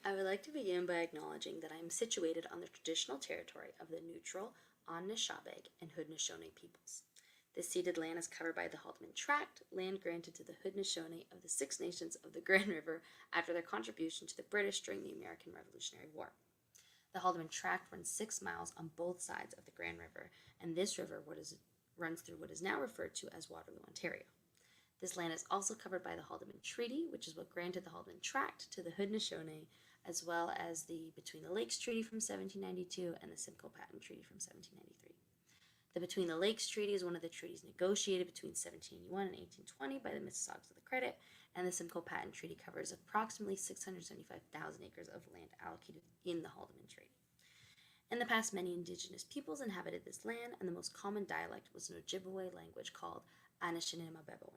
I would like to begin by acknowledging that I am situated on the traditional territory of the neutral Anishinaabe and Haudenosaunee peoples. This ceded land is covered by the Haldeman Tract, land granted to the Haudenosaunee of the Six Nations of the Grand River after their contribution to the British during the American Revolutionary War. The Haldeman Tract runs 6 miles on both sides of the Grand River, and this river runs through what is now referred to as Waterloo, Ontario. This land is also covered by the Haldeman Treaty, which is what granted the Haldeman Tract to the Haudenosaunee, as well as the Between the Lakes Treaty from 1792 and the Simcoe Patent Treaty from 1793. The Between the Lakes Treaty is one of the treaties negotiated between 1781 and 1820 by the Mississaugas of the Credit, and the Simcoe Patent Treaty covers approximately 675,000 acres of land allocated in the Haldeman Treaty. In the past, many Indigenous peoples inhabited this land, and the most common dialect was an Ojibwe language called Anishinaabe.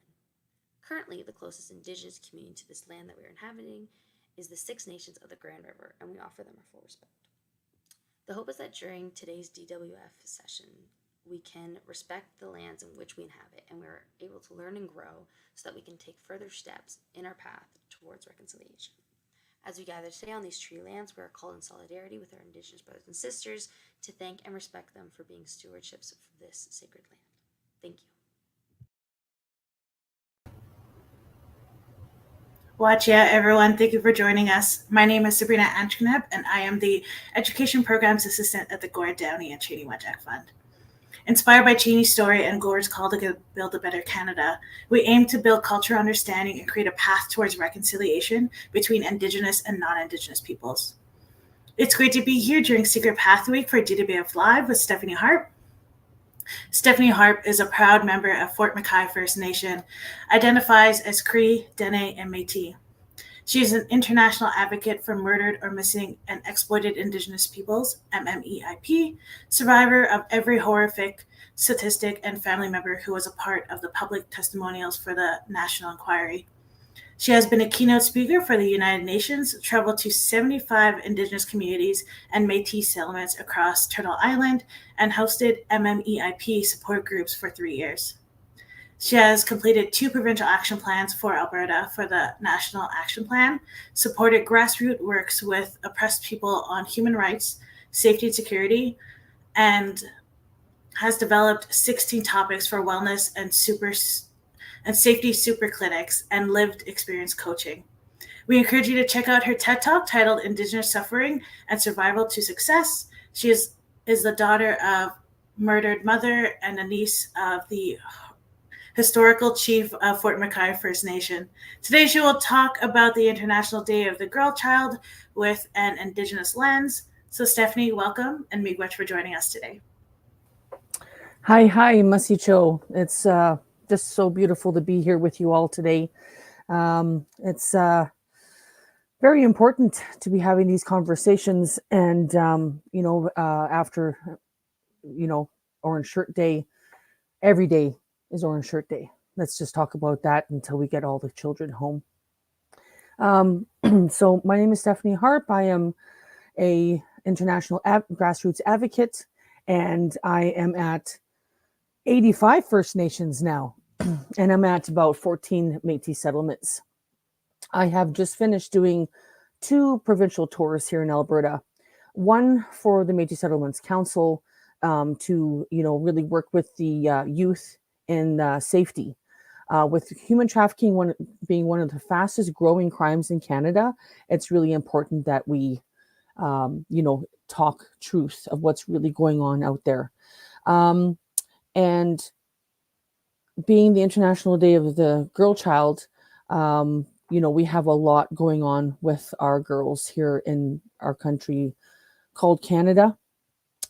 Currently, the closest Indigenous community to this land that we are inhabiting is the Six Nations of the Grand River, and we offer them our full respect. The hope is that during today's DWF session, we can respect the lands in which we inhabit, and we're able to learn and grow so that we can take further steps in our path towards reconciliation. As we gather today on these tree lands, we are called in solidarity with our Indigenous brothers and sisters to thank and respect them for being stewardships of this sacred land. Thank you. Wachia, everyone. Thank you for joining us. My name is Sabrina Antoinette, and I am the Education Programs Assistant at the Gord Downey and Cheney Wajak Fund. Inspired by Cheney's story and Gord's call to build a better Canada, we aim to build cultural understanding and create a path towards reconciliation between Indigenous and non-Indigenous peoples. It's great to be here during Secret Path Week for DWF Live with Stephanie Harpe. Stephanie Harpe is a proud member of Fort McKay First Nation, identifies as Cree, Dene, and Métis. She is an international advocate for murdered or missing and exploited Indigenous peoples, MMEIP, survivor of every horrific statistic and family member who was a part of the public testimonials for the National Inquiry. She has been a keynote speaker for the United Nations, traveled to 75 Indigenous communities and Métis settlements across Turtle Island, and hosted MMEIP support groups for 3 years. She has completed 2 provincial action plans for Alberta for the National Action Plan, supported grassroots works with oppressed people on human rights, safety and security, and has developed 16 topics for wellness and safety super clinics and lived experience coaching. We encourage you to check out her TED Talk titled Indigenous Suffering and Survival to Success. She is the daughter of murdered mother and a niece of the historical chief of Fort McKay First Nation. Today she will talk about the International Day of the Girl Child with an Indigenous lens. So Stephanie, welcome, and miigwech for joining us today. Hi, Masicho. It's just so beautiful to be here with you all today. It's very important to be having these conversations, and after Orange Shirt Day, every day is Orange Shirt Day. Let's just talk about that until we get all the children home. So my name is Stephanie Harpe. I am a international grassroots advocate, and I am at 85 First Nations now, and I'm at about 14 Métis settlements. I have just finished doing 2 provincial tours here in Alberta. One for the Métis Settlements Council to really work with the youth in safety. With human trafficking being one of the fastest growing crimes in Canada, it's really important that we talk truth of what's really going on out there. And being the International Day of the Girl Child, we have a lot going on with our girls here in our country called Canada.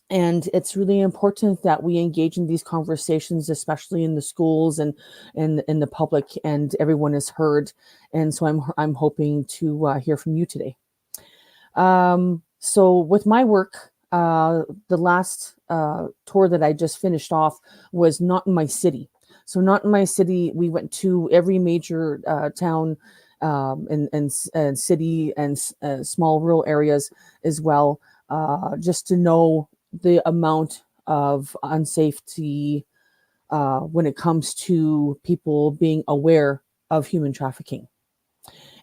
And it's really important that we engage in these conversations, especially in the schools and in the public, and everyone is heard. And so I'm hoping to hear from you today. So with my work, the last tour that I just finished off was not in my city. So not in my city, we went to every major town and city and small rural areas as well, just to know the amount of unsafety when it comes to people being aware of human trafficking.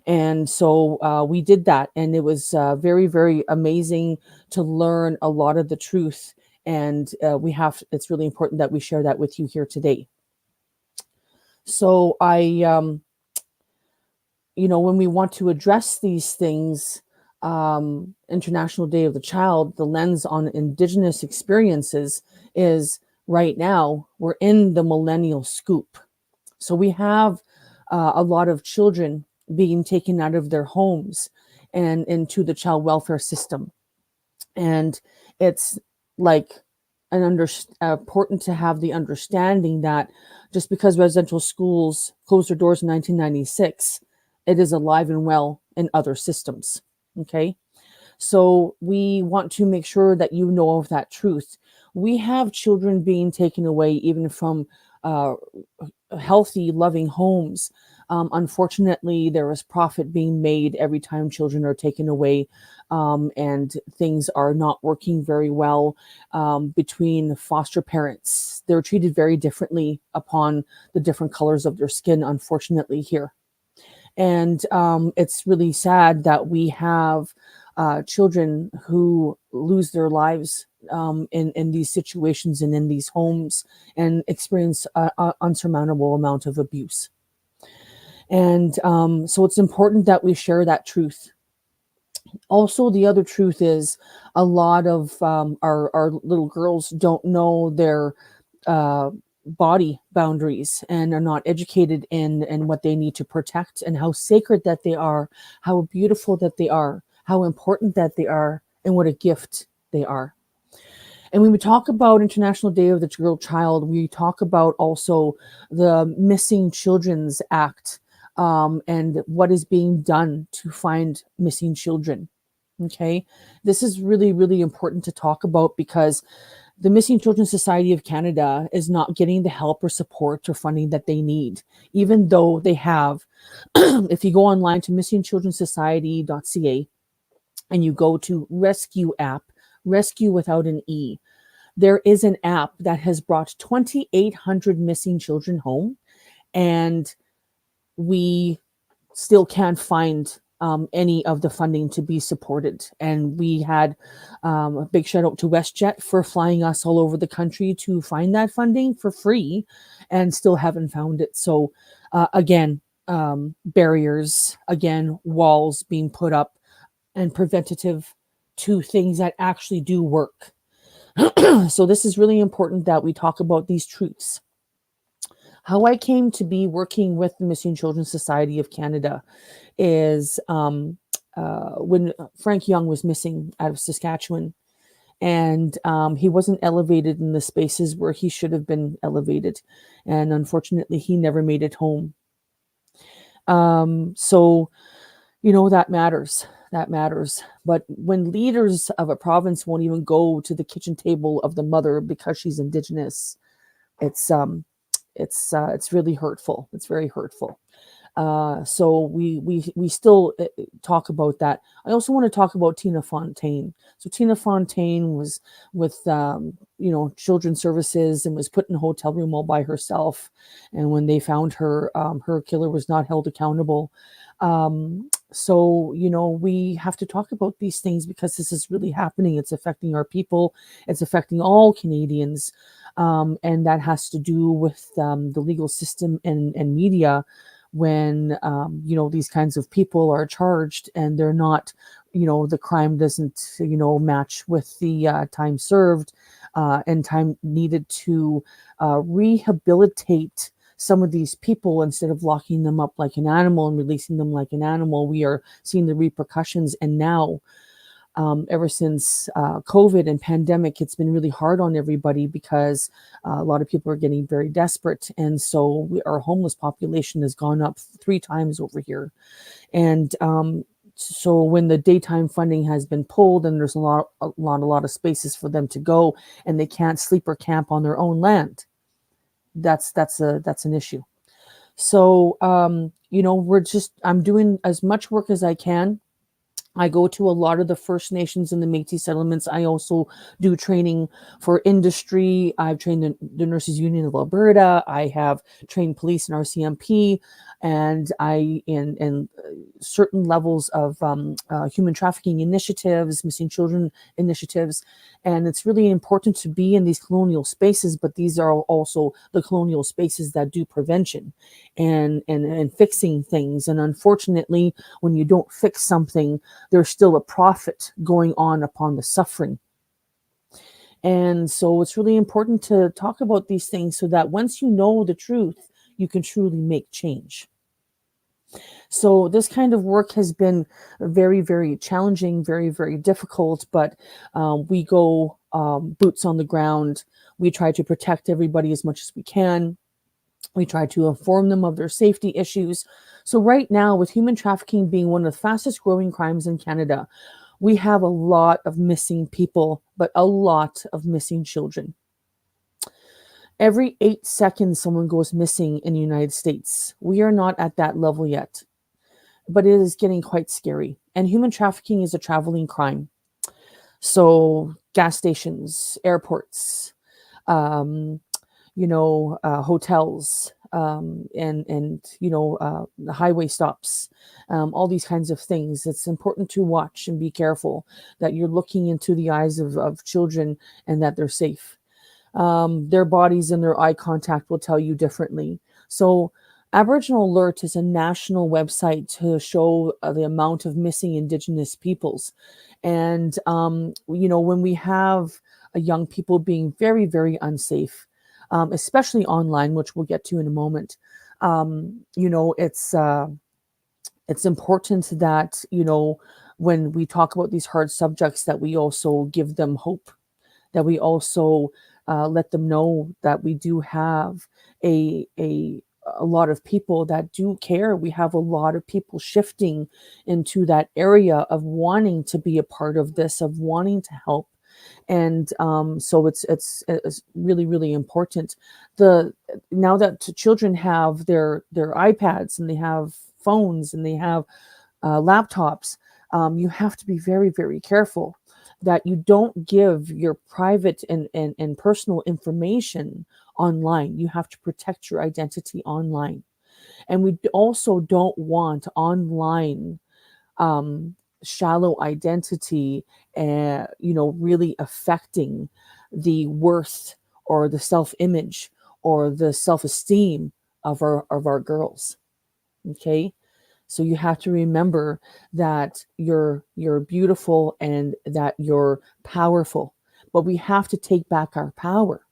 And so we did that, and it was very, very amazing to learn a lot of the truth. And it's really important that we share that with you here today. So when we want to address these things, International Day of the Child, the lens on Indigenous experiences is right now we're in the millennial scoop. So we have a lot of children being taken out of their homes and into the child welfare system. And it's like important to have the understanding that just because residential schools closed their doors in 1996, it is alive and well in other systems. Okay. So we want to make sure that you know of that truth. We have children being taken away even from uh, healthy, loving homes. Unfortunately, there is profit being made every time children are taken away, and things are not working very well between foster parents. They're treated very differently upon the different colors of their skin, unfortunately, here. And it's really sad that we have children who lose their lives in these situations and in these homes and experience an unsurmountable amount of abuse. And so it's important that we share that truth. Also, the other truth is a lot of our little girls don't know their uh, body boundaries and are not educated in what they need to protect and how sacred that they are, how beautiful that they are, how important that they are, and what a gift they are. And when we talk about International Day of the Girl Child, we talk about also the Missing Children's Act, and what is being done to find missing children. Okay, this is really, really important to talk about because the Missing Children Society of Canada is not getting the help or support or funding that they need, even though they have. If you go online to missingchildrensociety.ca and you go to Rescue app, Rescue without an E, there is an app that has brought 2,800 missing children home, and we still can't find any of the funding to be supported. And we had a big shout out to WestJet for flying us all over the country to find that funding for free, and still haven't found it. So again, barriers, again, walls being put up and preventative to things that actually do work. So this is really important that we talk about these truths. How I came to be working with the Missing Children Society of Canada is when Frank Young was missing out of Saskatchewan, and he wasn't elevated in the spaces where he should have been elevated, and unfortunately he never made it home. So that matters. But when leaders of a province won't even go to the kitchen table of the mother because she's Indigenous, it's really hurtful. It's very hurtful. So we still talk about that. I also want to talk about Tina Fontaine. So Tina Fontaine was with Children's Services and was put in a hotel room all by herself. And when they found her, her killer was not held accountable. So we have to talk about these things because this is really happening. It's affecting our people. It's affecting all Canadians. And that has to do with the legal system and media when, these kinds of people are charged and they're not, the crime doesn't, match with the time served and time needed to rehabilitate some of these people. Instead of locking them up like an animal and releasing them like an animal, we are seeing the repercussions. And now, ever since COVID and pandemic, it's been really hard on everybody because a lot of people are getting very desperate. And so our homeless population has gone up 3 times over here. And so when the daytime funding has been pulled and there's a lot of spaces for them to go and they can't sleep or camp on their own land, that's an issue. So, I'm doing as much work as I can. I go to a lot of the First Nations and the Métis settlements. I also do training for industry. I've trained the Nurses Union of Alberta. I have trained police and RCMP, and certain levels of human trafficking initiatives, missing children initiatives, and it's really important to be in these colonial spaces. But these are also the colonial spaces that do prevention and fixing things. And unfortunately, when you don't fix something, there's still a profit going on upon the suffering. And so it's really important to talk about these things so that once you know the truth, you can truly make change. So this kind of work has been very, very challenging, very, very difficult, but we go boots on the ground. We try to protect everybody as much as we can. We try to inform them of their safety issues. So right now, with human trafficking being one of the fastest growing crimes in Canada, we have a lot of missing people, but a lot of missing children. Every 8 seconds, someone goes missing in the United States. We are not at that level yet, but it is getting quite scary. And human trafficking is a traveling crime. So gas stations, airports, hotels, and the highway stops, all these kinds of things. It's important to watch and be careful that you're looking into the eyes of children and that they're safe. Their bodies and their eye contact will tell you differently. So Aboriginal Alert is a national website to show the amount of missing Indigenous peoples. And, when we have young people being very, very unsafe, especially online, which we'll get to in a moment, it's important that, when we talk about these hard subjects, that we also give them hope, that we also let them know that we do have a lot of people that do care. We have a lot of people shifting into that area of wanting to be a part of this, of wanting to help. And so it's really, really important. Now that children have their iPads and they have phones and they have laptops, you have to be very, very careful that you don't give your private and personal information online. You have to protect your identity online. And we also don't want online shallow identity, really affecting the worth or the self-image or the self-esteem of our girls. Okay. So you have to remember that you're beautiful and that you're powerful, but we have to take back our power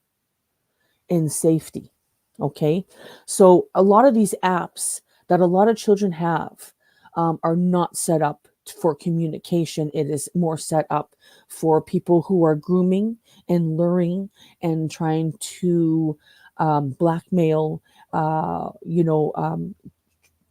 in safety. Okay. So a lot of these apps that a lot of children have are not set up for communication. It is more set up for people who are grooming and luring and trying to blackmail,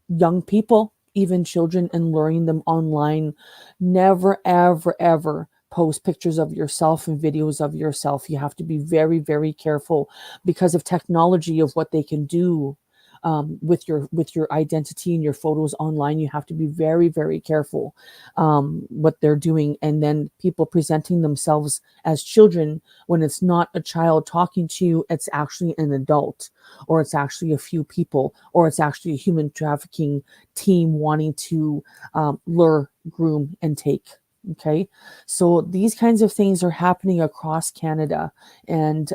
young people, even children, and luring them online. Never, ever, ever post pictures of yourself and videos of yourself. You have to be very, very careful because of technology, of what they can do with your identity and your photos online. You have to be very, very careful what they're doing. And then people presenting themselves as children when it's not a child talking to you, it's actually an adult, or it's actually a few people, or it's actually a human trafficking team wanting to lure, groom, and take. Okay, so these kinds of things are happening across Canada, and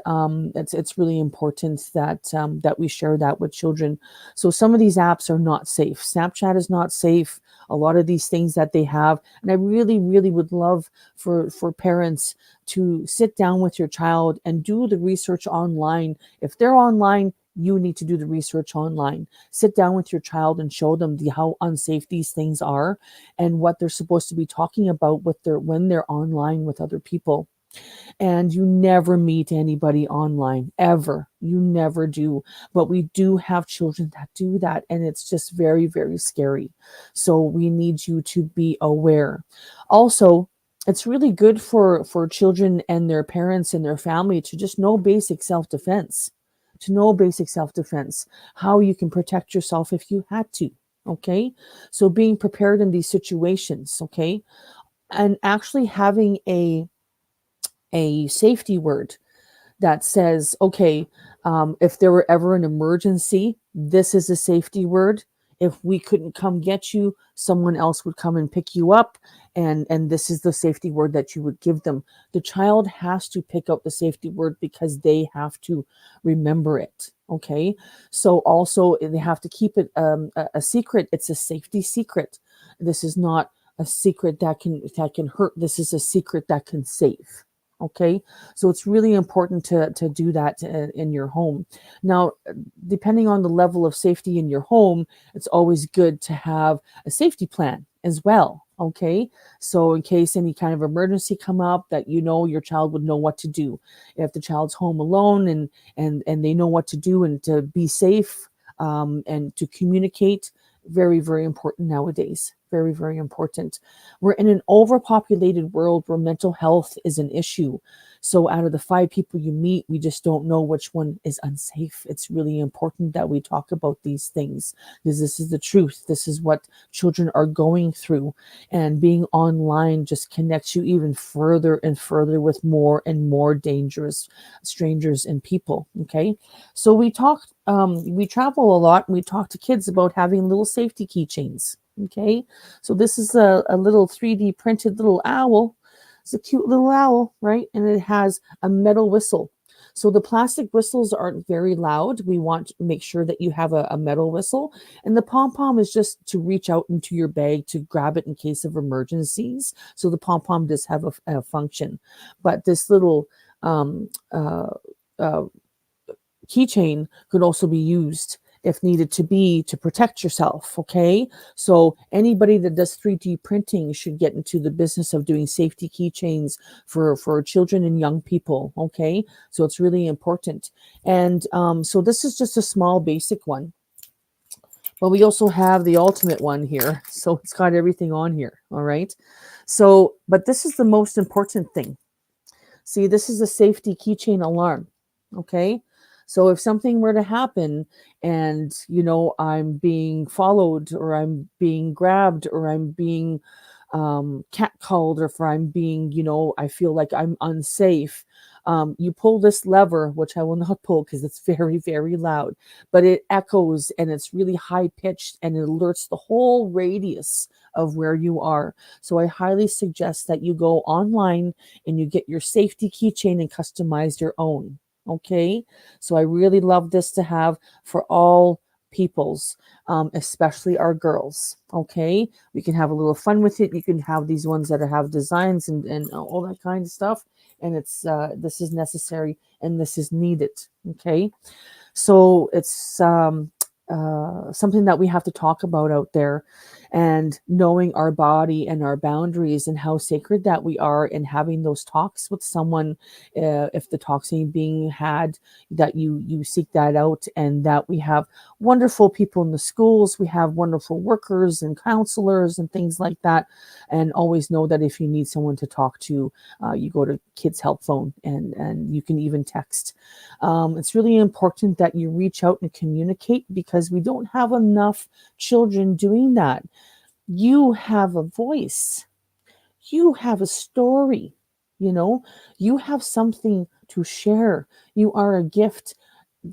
it's really important that we share that with children. So some of these apps are not safe. Snapchat is not safe. A lot of these things that they have, and I really, really would love for parents to sit down with your child and do the research online. If they're online, you need to do the research online. Sit down with your child and show them how unsafe these things are and what they're supposed to be talking about when they're online with other people. And you never meet anybody online, ever. You never do. But we do have children that do that, and it's just very, very scary. So we need you to be aware. Also, it's really good for children and their parents and their family to just know basic self-defense. How you can protect yourself if you had to. Okay. So being prepared in these situations. Okay. And actually having a safety word that says, okay, if there were ever an emergency, this is a safety word. if we couldn't come get you, someone else would come and pick you up. And this is the safety word that you would give them. The child has to pick out the safety word because they have to remember it. Okay. So also they have to keep it a secret. It's a safety secret. This is not a secret that can hurt. This is a secret that can save. Okay, so it's really important to do that in your home. Now, depending on the level of safety in your home, it's always good to have a safety plan as well. Okay, so in case any kind of emergency come up, that your child would know what to do. If the child's home alone and they know what to do and to be safe, and to communicate, very, very important nowadays. Very, very important. We're in an overpopulated world where mental health is an issue. So out of the 5 people you meet, we just don't know which one is unsafe. It's really important that we talk about these things because this is the truth. This is what children are going through. And being online just connects you even further and further with more and more dangerous strangers and people. Okay. So we travel a lot and we talk to kids about having little safety keychains. Okay, so this is a little 3D printed little owl. It's a cute little owl, right? And it has a metal whistle. So the plastic whistles aren't very loud. We want to make sure that you have a metal whistle. And the pom-pom is just to reach out into your bag to grab it in case of emergencies. So the pom-pom does have a function. But this little keychain could also be used if needed to protect yourself. Okay, so anybody that does 3D printing should get into the business of doing safety keychains for children and young people. Okay, so it's really important. And so this is just a small basic one, but we also have the ultimate one here, so it's got everything on here. All right, so but this is the most important thing. See, this is a safety keychain alarm. Okay, so if something were to happen and, I'm being followed or I'm being grabbed or I'm being catcalled or if I'm being, I feel like I'm unsafe, you pull this lever, which I will not pull because it's very, very loud, but it echoes and it's really high pitched and it alerts the whole radius of where you are. So I highly suggest that you go online and you get your safety keychain and customize your own. Okay, so I really love this to have for all peoples, especially our girls. Okay, we can have a little fun with it. You can have these ones that have designs and all that kind of stuff. And it's this is necessary and this is needed. Okay, so it's something that we have to talk about out there, and knowing our body and our boundaries and how sacred that we are, and having those talks with someone, if the talks ain't being had, that you seek that out, and that we have wonderful people in the schools, we have wonderful workers and counselors and things like that, and always know that if you need someone to talk to, you go to Kids Help Phone, and you can even text. It's really important that you reach out and communicate, because we don't have enough children doing that. You have a voice, you have a story, you have something to share. You are a gift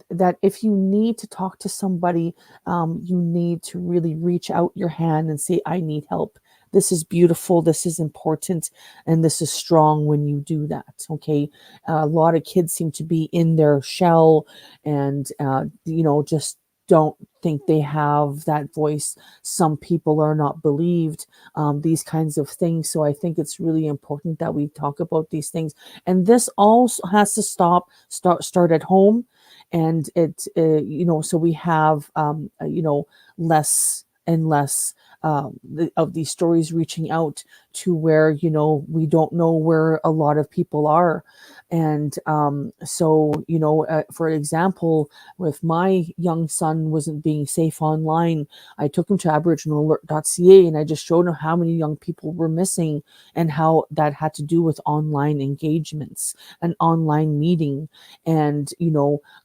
that if you need to talk to somebody, you need to really reach out your hand and say, I need help. This is beautiful, this is important, and this is strong when you do that. Okay, a lot of kids seem to be in their shell and just don't think they have that voice. Some people are not believed, these kinds of things. So I think it's really important that we talk about these things, and this also has to start at home. And it so we have less and less of these stories reaching out to where we don't know where a lot of people are. And for example, if my young son wasn't being safe online, I took him to aboriginalalert.ca and I just showed him how many young people were missing and how that had to do with online engagements and online meeting, and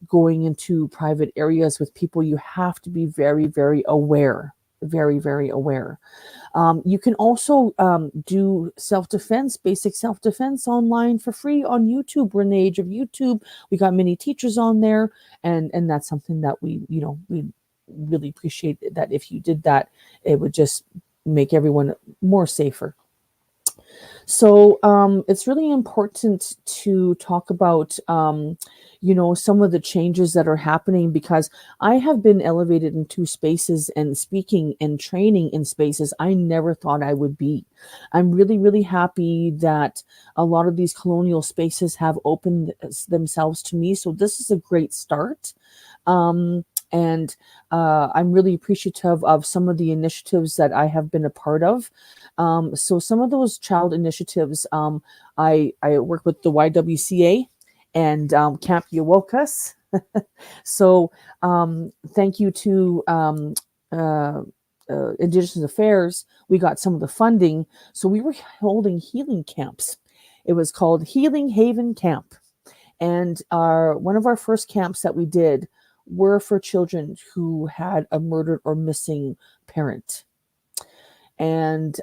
going into private areas with people. You have to be very, very aware. Very, very aware. You can also do self-defense, basic self-defense online for free on YouTube. We're in the age of YouTube. We got many teachers on there, and that's something that we really appreciate that if you did that. It would just make everyone more safer. So it's really important to talk about, some of the changes that are happening, because I have been elevated into spaces and speaking and training in spaces I never thought I would be. I'm really, really happy that a lot of these colonial spaces have opened themselves to me. So this is a great start. And I'm really appreciative of some of the initiatives that I have been a part of. So some of those child initiatives, I work with the YWCA and Camp Yowokas. So thank you to Indigenous Affairs. We got some of the funding. So we were holding healing camps. It was called Healing Haven Camp. And one of our first camps that we did were for children who had a murdered or missing parent. And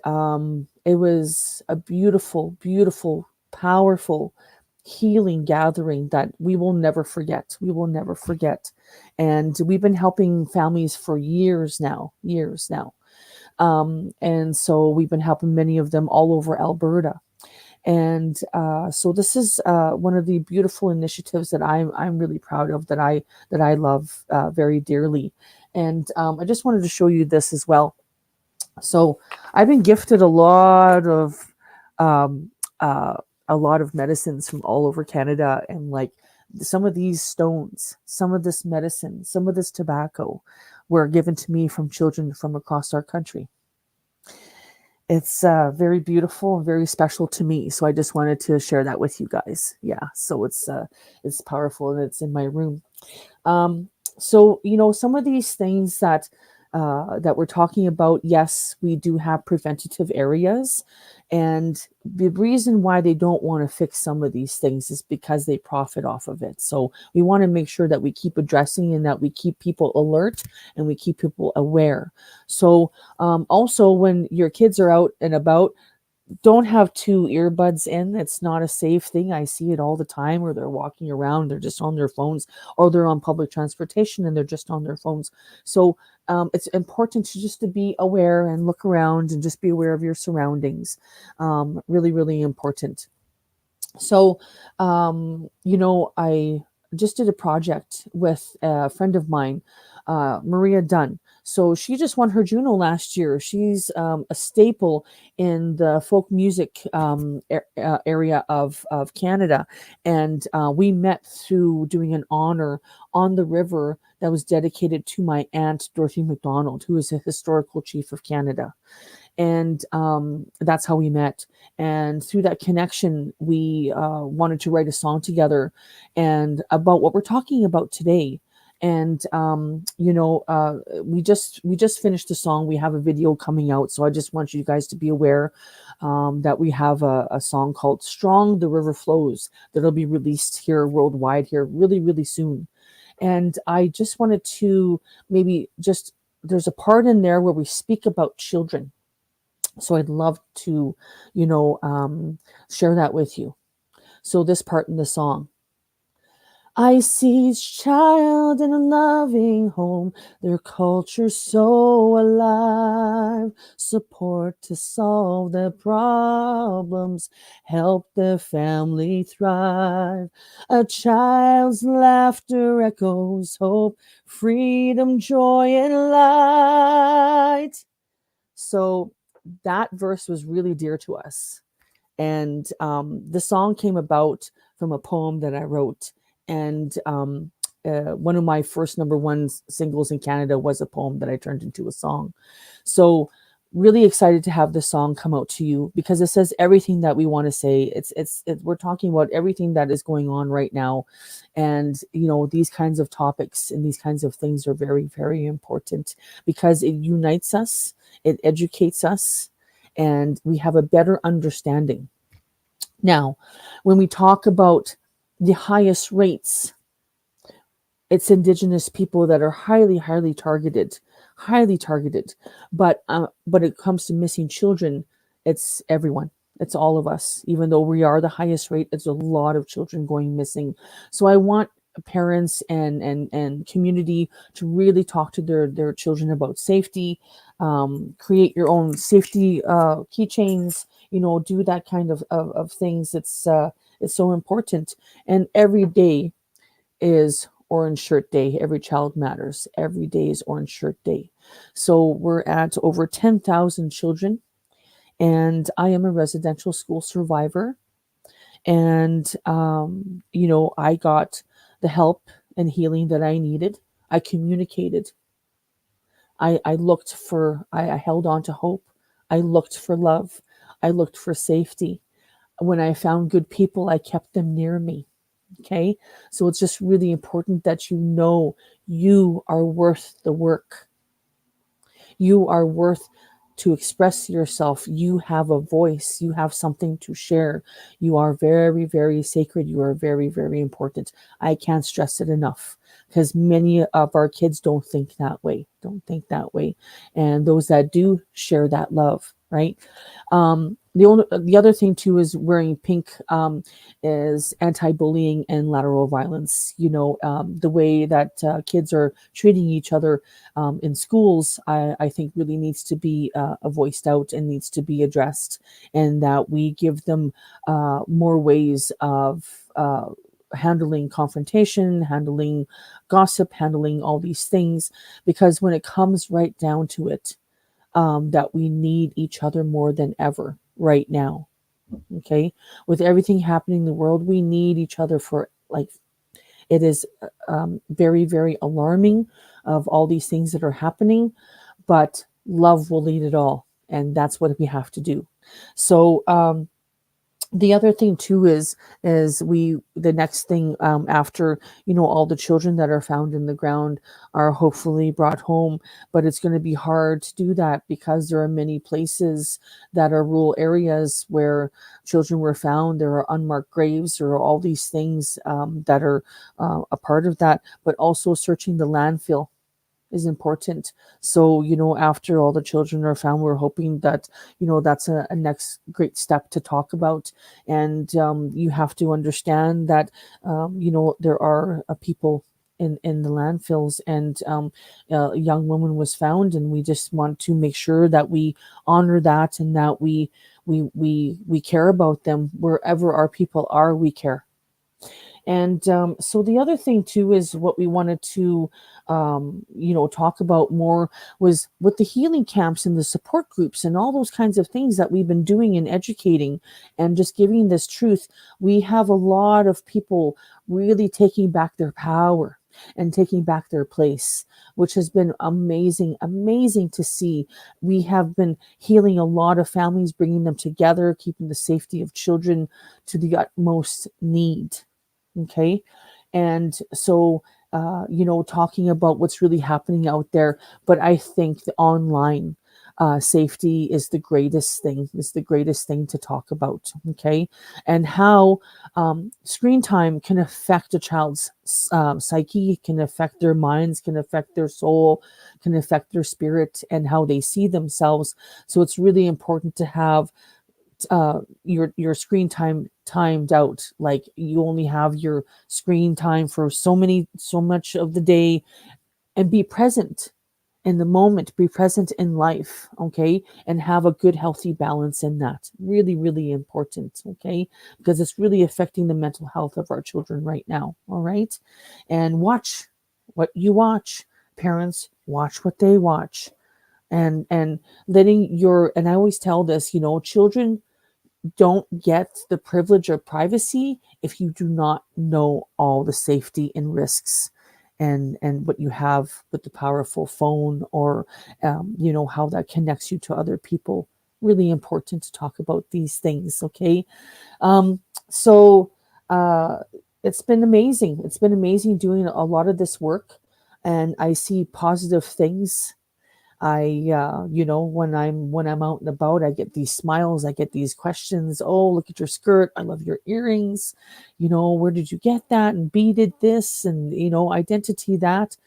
it was a beautiful, beautiful, powerful healing gathering that we will never forget. We will never forget. And we've been helping families for years now. And so we've been helping many of them all over Alberta. And so this is one of the beautiful initiatives that I'm really proud of, that I love very dearly. And I just wanted to show you this as well. So I've been gifted a lot of medicines from all over Canada, and like some of these stones, some of this medicine, some of this tobacco were given to me from children from across our country. It's very beautiful and very special to me. So I just wanted to share that with you guys. Yeah. So it's powerful, and it's in my room. So, some of these things that we're talking about, yes, we do have preventative areas. And the reason why they don't want to fix some of these things is because they profit off of it. So we want to make sure that we keep addressing, and that we keep people alert, and we keep people aware. So also, when your kids are out and about, don't have two earbuds in. It's not a safe thing. I see it all the time where they're walking around, they're just on their phones, or they're on public transportation and they're just on their phones. So it's important to be aware and look around and just be aware of your surroundings. Really, really important. So, I just did a project with a friend of mine, Maria Dunn. So she just won her Juno last year. She's a staple in the folk music area of Canada. And we met through doing an honor on the river that was dedicated to my aunt, Dorothy MacDonald, who is a historical chief of Canada. And that's how we met. And through that connection, we wanted to write a song together and about what we're talking about today. And we just finished the song. We have a video coming out, so I just want you guys to be aware that we have a song called "Strong the River Flows" that'll be released here worldwide here really, really soon. And I just wanted to there's a part in there where we speak about children. So I'd love to, share that with you. So this part in the song. I see each child in a loving home, their culture so alive. Support to solve their problems, help their family thrive. A child's laughter echoes hope, freedom, joy, and light. So that verse was really dear to us. And the song came about from a poem that I wrote. And one of my first number one singles in Canada was a poem that I turned into a song. So really excited to have this song come out to you, because it says everything that we want to say. We're talking about everything that is going on right now. And, these kinds of topics and these kinds of things are very, very important, because it unites us, it educates us, and we have a better understanding. Now, when we talk about the highest rates, it's Indigenous people that are highly, highly targeted. But it comes to missing children, it's everyone. It's all of us. Even though we are the highest rate, it's a lot of children going missing. So I want parents and community to really talk to their children about safety. Create your own safety keychains, do that kind of things. It's so important. And every day is Orange Shirt Day. Every child matters. Every day is Orange Shirt Day. So we're at over 10,000 children, and I am a residential school survivor. And, I got the help and healing that I needed. I communicated. I held on to hope. I looked for love. I looked for safety. When I found good people, I kept them near me. Okay. So it's just really important that you are worth the work. You are worth to express yourself. You have a voice. You have something to share. You are very, very sacred. You are very, very important. I can't stress it enough, because many of our kids don't think that way. And those that do share that love, right? The other thing too is wearing pink, is anti-bullying and lateral violence. The way that kids are treating each other in schools, I think really needs to be voiced out and needs to be addressed, and that we give them more ways of handling confrontation, handling gossip, handling all these things, because when it comes right down to it, that we need each other more than ever right now. Okay, with everything happening in the world, we need each other for life. It is very, very alarming of all these things that are happening, but love will lead it all, and that's what we have to do. So the other thing too is the next thing, after all the children that are found in the ground are hopefully brought home, but it's going to be hard to do that because there are many places that are rural areas where children were found. There are unmarked graves. There are all these things that are a part of that, but also searching the landfill is important. So, after all the children are found, we're hoping that, that's a next great step to talk about. And you have to understand that, there are people in the landfills, and a young woman was found, and we just want to make sure that we honor that, and that we care about them. Wherever our people are, we care. And so the other thing too is what we wanted to, talk about more was with the healing camps and the support groups and all those kinds of things that we've been doing and educating and just giving this truth. We have a lot of people really taking back their power and taking back their place, which has been amazing, amazing to see. We have been healing a lot of families, bringing them together, keeping the safety of children to the utmost need. Okay. And so, talking about what's really happening out there, but I think the online safety is the greatest thing to talk about. Okay. And how screen time can affect a child's psyche, can affect their minds, can affect their soul, can affect their spirit and how they see themselves. So it's really important to have your screen time timed out. Like, you only have your screen time for so much of the day, and be present in the moment, be present in life. Okay. And have a good healthy balance in that. Really, really important. Okay, because it's really affecting the mental health of our children right now. All right. And watch what you watch. Parents, watch what they watch. And and I always tell this, children don't get the privilege of privacy if you do not know all the safety and risks, and what you have with the powerful phone, or how that connects you to other people. Really important to talk about these things. Okay. So it's been amazing doing a lot of this work, and I see positive things. When I'm out and about, I get these smiles, I get these questions. Oh, look at your skirt. I love your earrings. Where did you get that? And beaded this, and, identity that.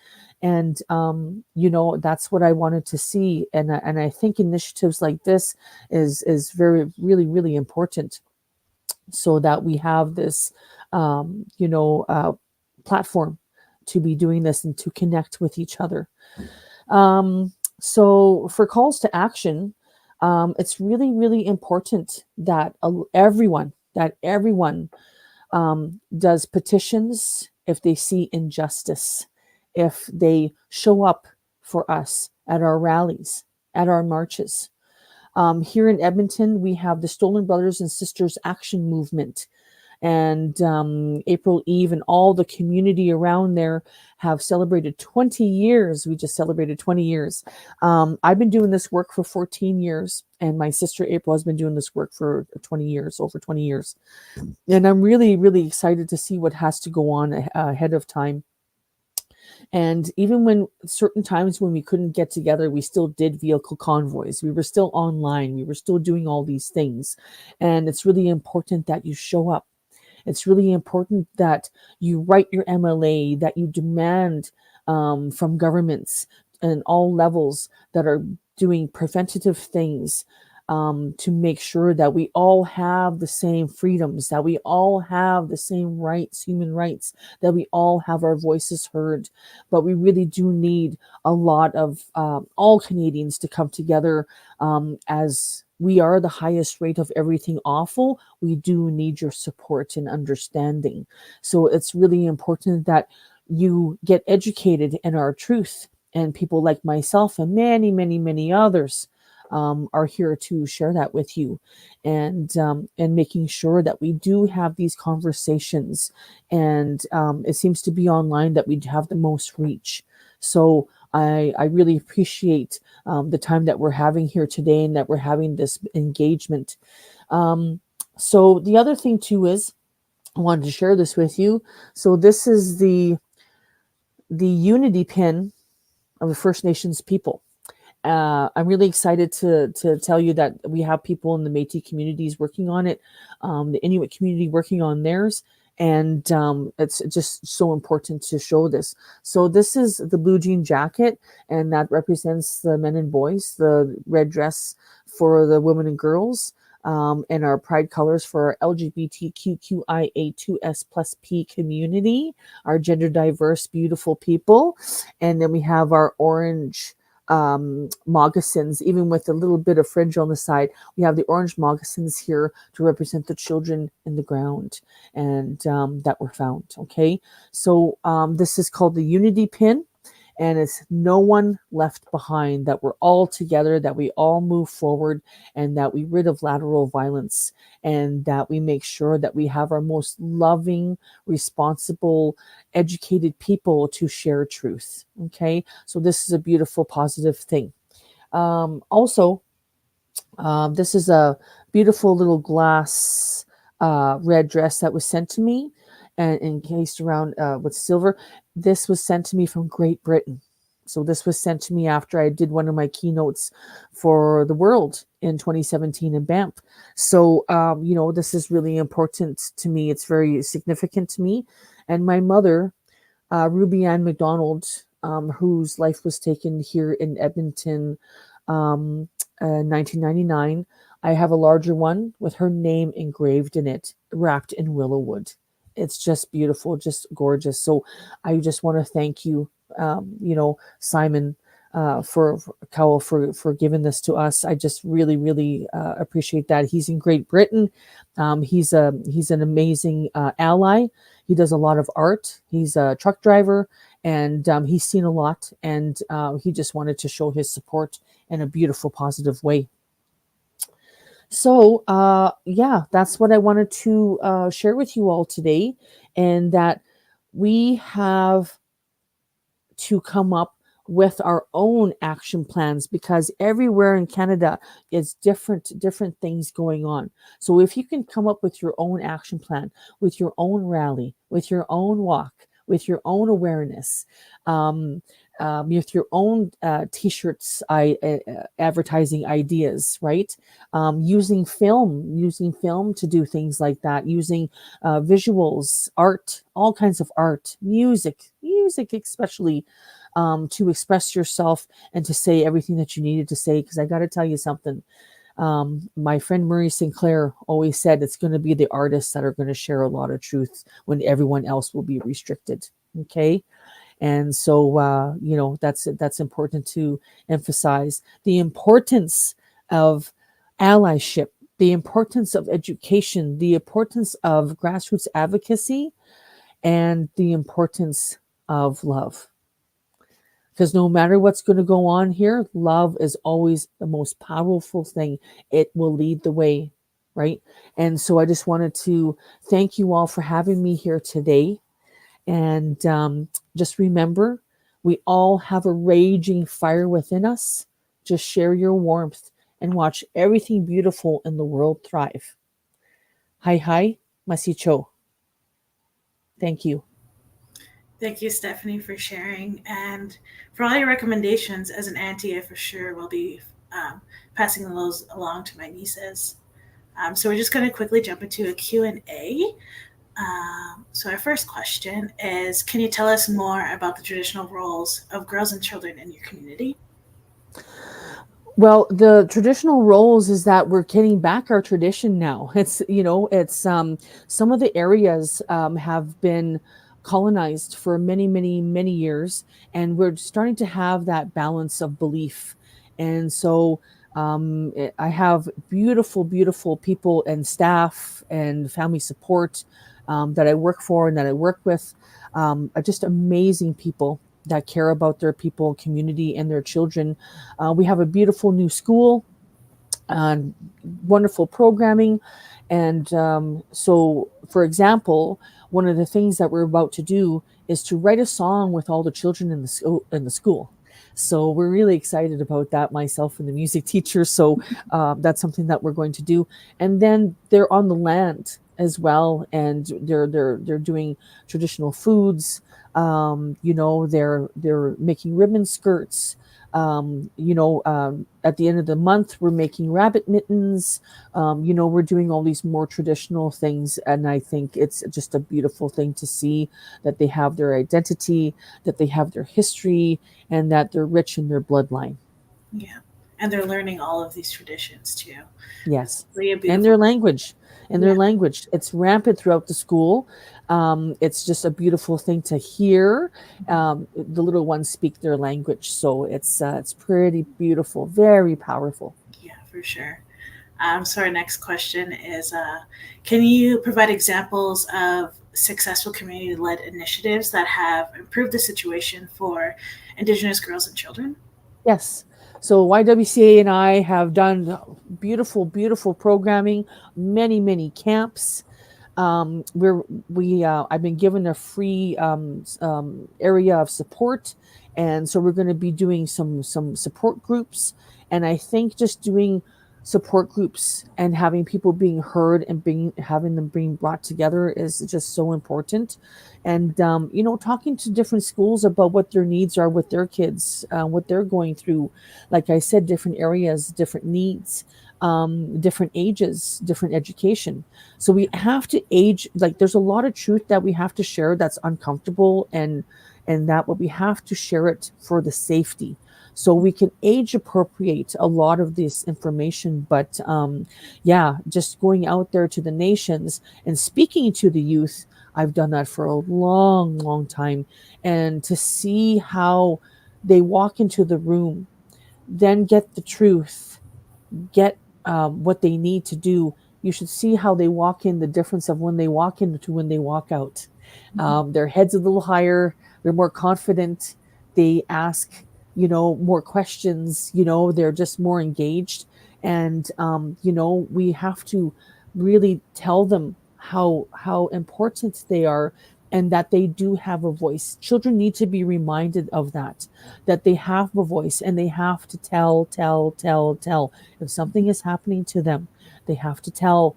And, that's what I wanted to see. And I think initiatives like this is very, really, really important, so that we have this, platform to be doing this and to connect with each other. So for calls to action, it's really, really important that everyone does petitions if they see injustice, if they show up for us at our rallies, at our marches. Here in Edmonton, we have the Stolen Brothers and Sisters Action Movement. And April Eve and all the community around there have celebrated 20 years. We just celebrated 20 years. I've been doing this work for 14 years, and my sister April has been doing this work for 20 years, over 20 years. And I'm really, really excited to see what has to go on ahead of time. And even when certain times when we couldn't get together, we still did vehicle convoys. We were still online. We were still doing all these things. And it's really important that you show up. It's really important that you write your MLA, that you demand from governments and all levels that are doing preventative things to make sure that we all have the same freedoms, that we all have the same rights, human rights, that we all have our voices heard. But we really do need a lot of all Canadians to come together as we are the highest rate of everything awful. We do need your support and understanding. So it's really important that you get educated in our truth. And people like myself and many, many, many others are here to share that with you, and making sure that we do have these conversations. And it seems to be online that we have the most reach. So I really appreciate the time that we're having here today and that we're having this engagement. So the other thing too is I wanted to share this with you. So this is the unity pin of the First Nations people. I'm really excited to tell you that we have people in the Métis communities working on it, the Inuit community working on theirs, and it's just so important to show this. So this is the blue jean jacket, and that represents the men and boys, the red dress for the women and girls, and our pride colors for our LGBTQIA2S plus P community, our gender diverse, beautiful people. And then we have our orange moccasins, even with a little bit of fringe on the side. We have the orange moccasins here to represent the children in the ground and that were found. Okay, so this is called the unity pin, and it's no one left behind, that we're all together, that we all move forward, and that we rid of lateral violence, and that we make sure that we have our most loving, responsible, educated people to share truth. Okay, so this is a beautiful, positive thing. Also, this is a beautiful little glass red dress that was sent to me and encased around with silver. This was sent to me from Great Britain. So this was sent to me after I did one of my keynotes for the world in 2017 in Banff. So, this is really important to me. It's very significant to me. And my mother, Ruby Ann McDonald, whose life was taken here in Edmonton, 1999. I have a larger one with her name engraved in it, wrapped in willow wood. It's just beautiful, just gorgeous. So I just want to thank you, Simon, for Cowell for giving this to us. I just really, really appreciate that. He's in Great Britain. He's an amazing ally. He does a lot of art. He's a truck driver, and he's seen a lot. And he just wanted to show his support in a beautiful, positive way. So, that's what I wanted to share with you all today, and that we have to come up with our own action plans, because everywhere in Canada is different things going on. So if you can come up with your own action plan, with your own rally, with your own walk, with your own awareness, with your own t-shirts, advertising ideas, right? Using film to do things like that, using visuals, art, all kinds of art, music especially, to express yourself and to say everything that you needed to say. Because I got to tell you something, My friend Murray Sinclair always said it's going to be the artists that are going to share a lot of truth when everyone else will be restricted. Okay. And so, that's important to emphasize the importance of allyship, the importance of education, the importance of grassroots advocacy, and the importance of love. Because no matter what's going to go on here, love is always the most powerful thing. It will lead the way, right? And so I just wanted to thank you all for having me here today. And just remember, we all have a raging fire within us. Just share your warmth and watch everything beautiful in the world thrive. Hi, hi, masicho. Thank you. Thank you, Stephanie, for sharing and for all your recommendations. As an auntie, I for sure will be passing those along to my nieces. So we're just going to quickly jump into a Q&A. So our first question is, can you tell us more about the traditional roles of girls and children in your community? Well, the traditional roles is that we're getting back our tradition now. It's some of the areas have been colonized for many, many, many years, and we're starting to have that balance of belief. And so I have beautiful, beautiful people and staff and family support that I work for and that I work with. Just amazing people that care about their people, community, and their children. We have a beautiful new school, wonderful programming. And so, for example, one of the things that we're about to do is to write a song with all the children in the school. So we're really excited about that, myself and the music teacher. So that's something that we're going to do. And then they're on the land as well, and they're doing traditional foods. They're making ribbon skirts. At the end of the month, we're making rabbit mittens. We're doing all these more traditional things. And I think it's just a beautiful thing to see that they have their identity, that they have their history, and that they're rich in their bloodline. Yeah. And they're learning all of these traditions too. Yes. Really a And beautiful. their language. And Yeah. their language. It's rampant throughout the school. It's just a beautiful thing to hear the little ones speak their language. So it's pretty beautiful, very powerful. Yeah, for sure. So our next question is, can you provide examples of successful community-led initiatives that have improved the situation for Indigenous girls and children? Yes. So YWCA and I have done beautiful, beautiful programming, many, many camps. I've been given a free area of support, and so we're going to be doing some support groups. And I think just doing support groups and having people being heard and having them being brought together is just so important. And talking to different schools about what their needs are with their kids, what they're going through. Like I said, different areas, different needs, different ages, different education. So we have to age, like there's a lot of truth that we have to share that's uncomfortable, and that, but we have to share it for the safety. So we can age appropriate a lot of this information. But just going out there to the nations and speaking to the youth, I've done that for a long, long time. And to see how they walk into the room, then get the truth, get what they need to do. You should see how they walk in, the difference of when they walk in to when they walk out. Their head's a little higher, they're more confident, they ask, more questions, they're just more engaged. And, we have to really tell them how important they are, and that they do have a voice. Children need to be reminded of that they have a voice, and they have to tell. If something is happening to them, they have to tell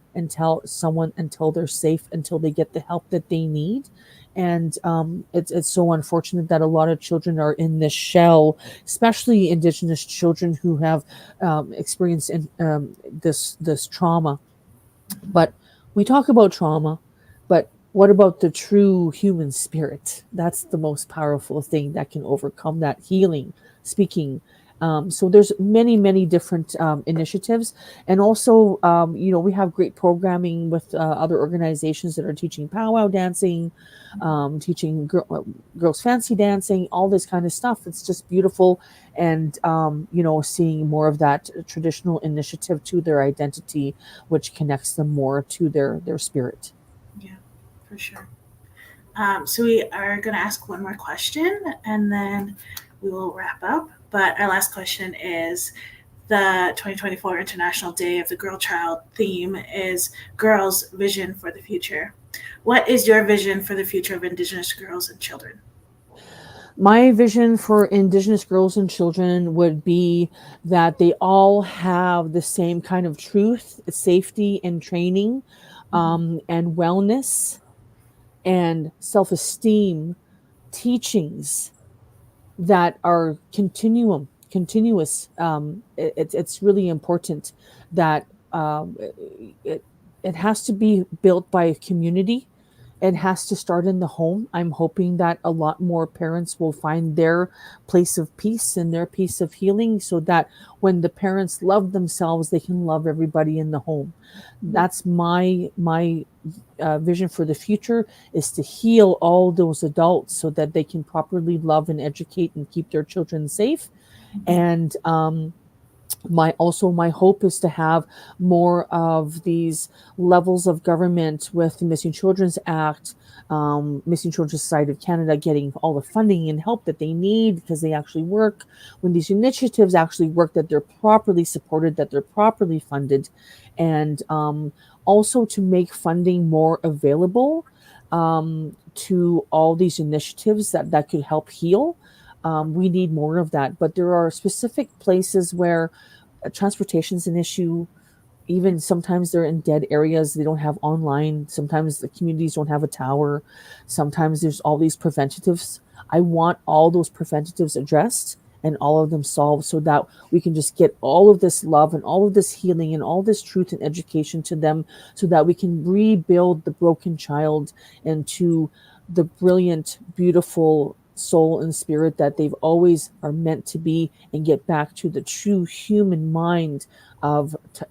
someone until they're safe, until they get the help that they need. And it's so unfortunate that a lot of children are in this shell, especially Indigenous children who have experienced this trauma. But we talk about trauma, but what about the true human spirit? That's the most powerful thing that can overcome that. Healing, speaking, So there's many different initiatives, and also we have great programming with other organizations that are teaching powwow dancing, teaching girls fancy dancing, all this kind of stuff. It's just beautiful, and seeing more of that traditional initiative to their identity, which connects them more to their spirit. Yeah, for sure. So we are going to ask one more question, and then we will wrap up. But our last question is, the 2024 International Day of the Girl Child theme is Girls' Vision for the Future. What is your vision for the future of Indigenous girls and children? My vision for Indigenous girls and children would be that they all have the same kind of truth, safety, and training, and wellness and self-esteem teachings that are continuous. It's really important that it has to be built by a community. It has to start in the home. I'm hoping that a lot more parents will find their place of peace and their piece of healing, so that when the parents love themselves, they can love everybody in the home. That's my vision for the future, is to heal all those adults so that they can properly love and educate and keep their children safe. And my hope is to have more of these levels of government, with the Missing Children's Act, Missing Children's Society of Canada getting all the funding and help that they need, because they actually work. When these initiatives actually work, that they're properly supported, that they're properly funded, and also to make funding more available to all these initiatives that could help heal. We need more of that, but there are specific places where transportation is an issue. Even sometimes they're in dead areas. They don't have online. Sometimes the communities don't have a tower. Sometimes there's all these preventatives. I want all those preventatives addressed and all of them solved, so that we can just get all of this love and all of this healing and all this truth and education to them, so that we can rebuild the broken child into the brilliant, beautiful soul and spirit that they've always are meant to be, and get back to the true human mind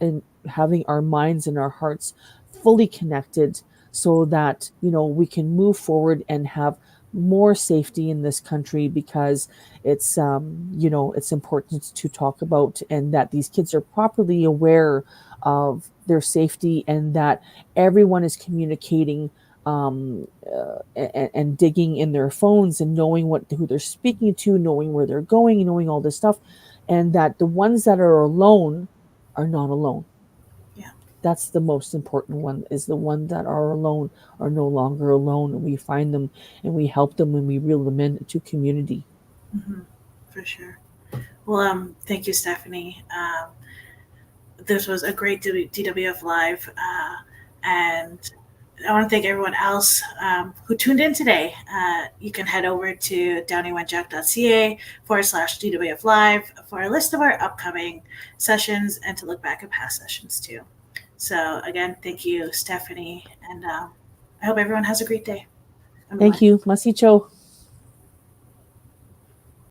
and having our minds and our hearts fully connected, so that we can move forward and have more safety in this country, because it's it's important to talk about, and that these kids are properly aware of their safety, and that everyone is communicating and digging in their phones and knowing who they're speaking to, knowing where they're going, knowing all this stuff, and that the ones that are alone are not alone. Yeah. That's the most important one, is the one that are alone are no longer alone, and we find them and we help them and we reel them into community. Mm-hmm. For sure. Well, thank you, Stephanie. This was a great DWF Live, and I want to thank everyone else who tuned in today. You can head over to downeywenjack.ca/DWF Live for a list of our upcoming sessions and to look back at past sessions too. So again, thank you, Stephanie, and I hope everyone has a great day. Thank you. Masicho.